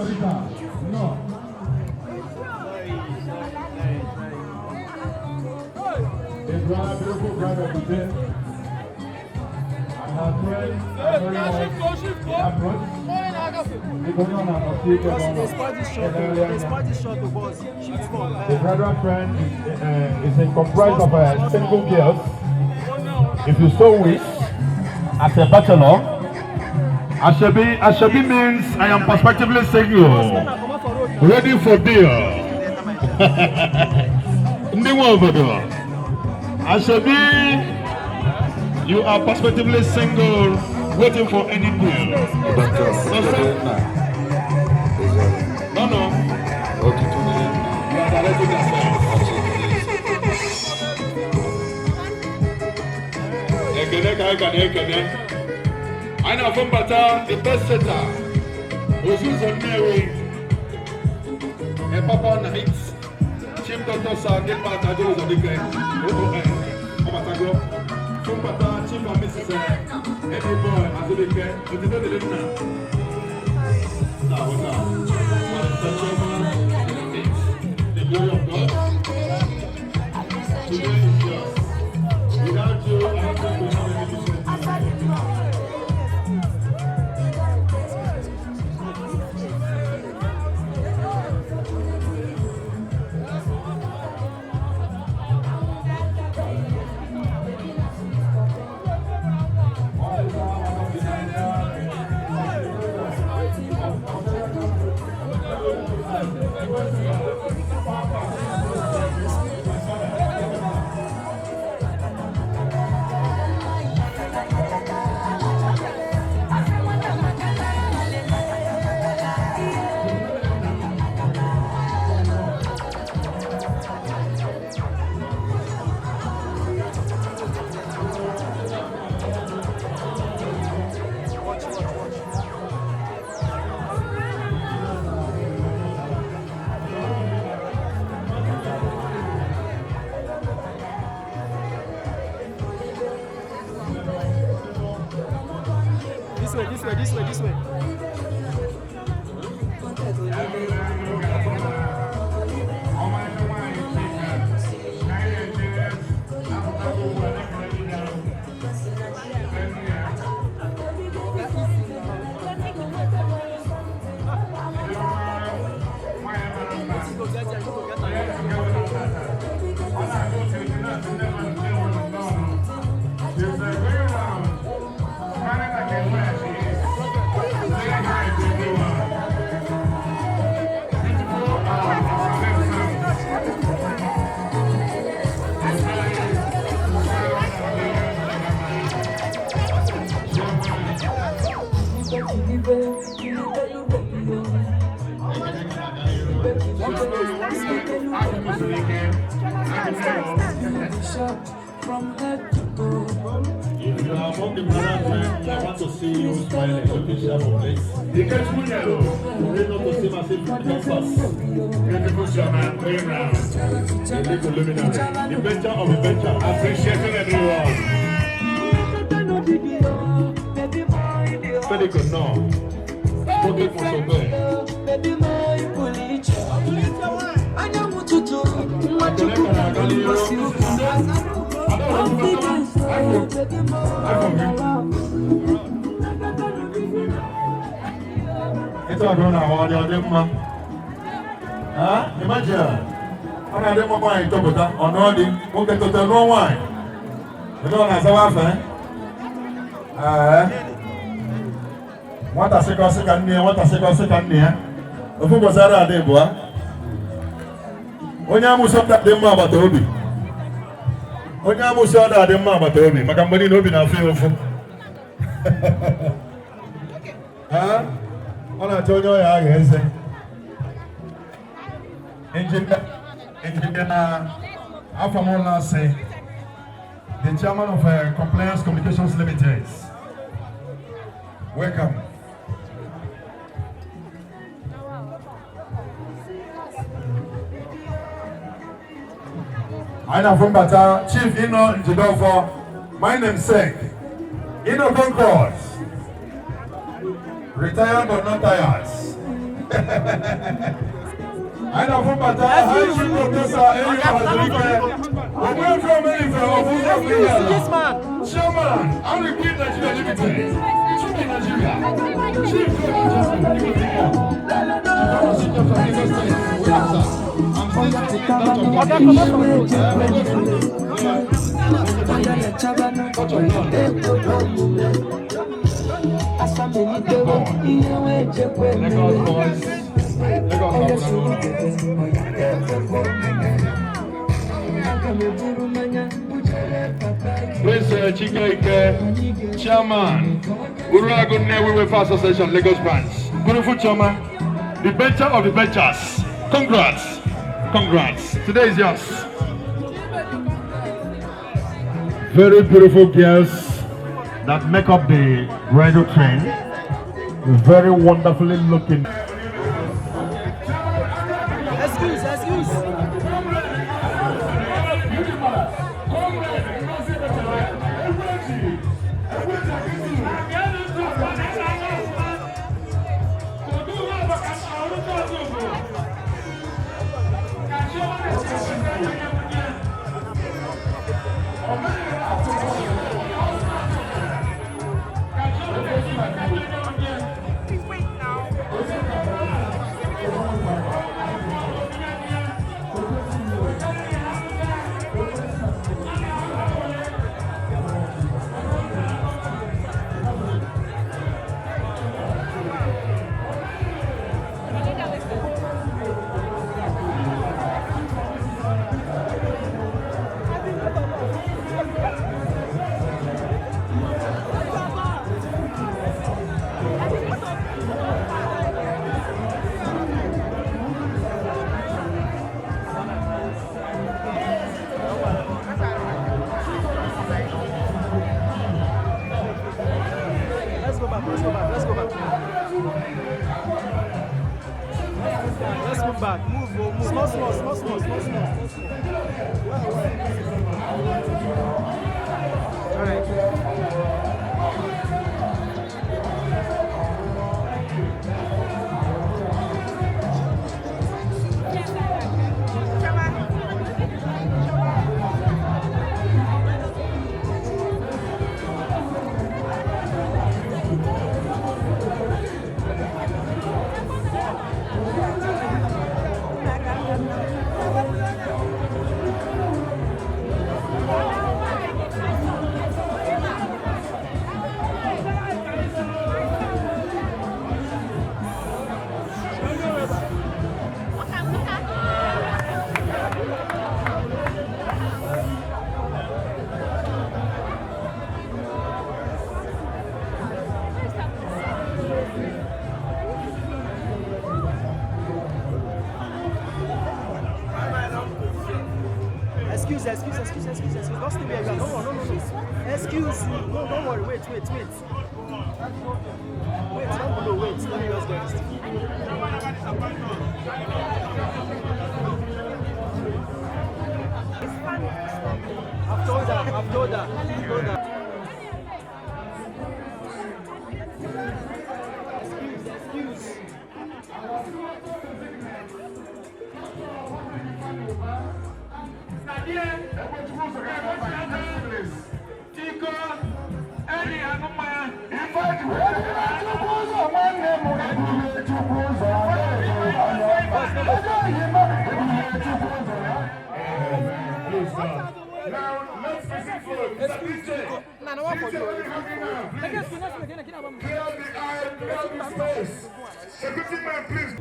No. It's one beautiful bride of the day. And her friends are very much approach. The bridal friend is comprised of single girls. If you so wish, as a bachelor, Ashabi means I am prospectively single, ready for deal. Ashabi, you are prospectively single, waiting for any deal. No. You are directing yourself. I know from Bata, the best setter. Ozus on Mary. A papa nights. Chief Doctor Sergeant Bata goes on the game. From Bata, Chief of Mrs. Eddie Boy, as the game. But you know the little now. Now, what's up? The chairman, the glory of God. Today is yours. Without you, I don't think we have any business. This way. If you are among the brothers, I want to see you smiling, looking sharp on this. You get to yellow. You not to see myself in the campus. Beautiful shaman, going round. The little luminary. The venture of the venture. Appreciating everyone. Medical, no. Spoken for so bad. It's all done now. Imagine. I'm not going to talk about that. On all the, okay, to tell no wine. You don't know how to what a second near, what a second near. Of who was that? They were. When you saw that, they were about to be. When you saw that, they were about to be. My company no be na feel for. On a told you, I guess. Engineer, Alpha say, the chairman of Compliance Communications Limited. Welcome. I am from Bata, Chief Ino Jidofo, my namesake, Ino Concord, retired but not tired. I know from Bata, I should Professor Eli Hazrike. We're from Yes, man. Chairman, I'm the Queen Nigeria Limited. Chief in Nigeria. Chief Prince Chike, Chairman, Uragunne Wewe Association, Lagos Branch. Beautiful Chairman, the bencher of the benchers. Congrats. Congrats. Today is yours. Very beautiful girls that make up the bridal train. Very wonderfully looking. Excuse. Let's move back. Move. Small. All right. Excuse. Don't stay where you are. No. Excuse you. No, don't worry. Wait. Wait, down below. Wait. Let me just get this. I've told her. Excuse. Now, let's visit for Clear the aisle, clear the space. Security man, please.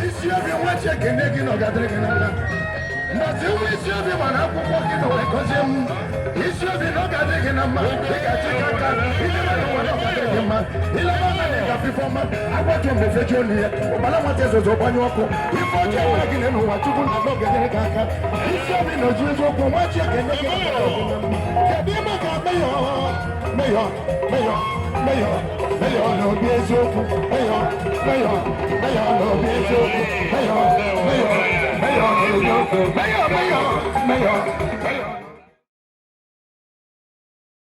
Isi obi nwache kene gị nọ gadịrị gị n'ala. Mgbe isi obi mana akwụkwọ gị nọ wee gọzie m. issue the no got the number. They got chicken. He never know what I'm getting, man. He never know what before, man. I want to be a junior. But I want to go to Banyoko. If I get back in and what you want to look at the Kaka. He's serving no Jews or what you can look at. Mayor, no be a joke. Mayor, no be a joke. Mayor, no be a joke. Mayor.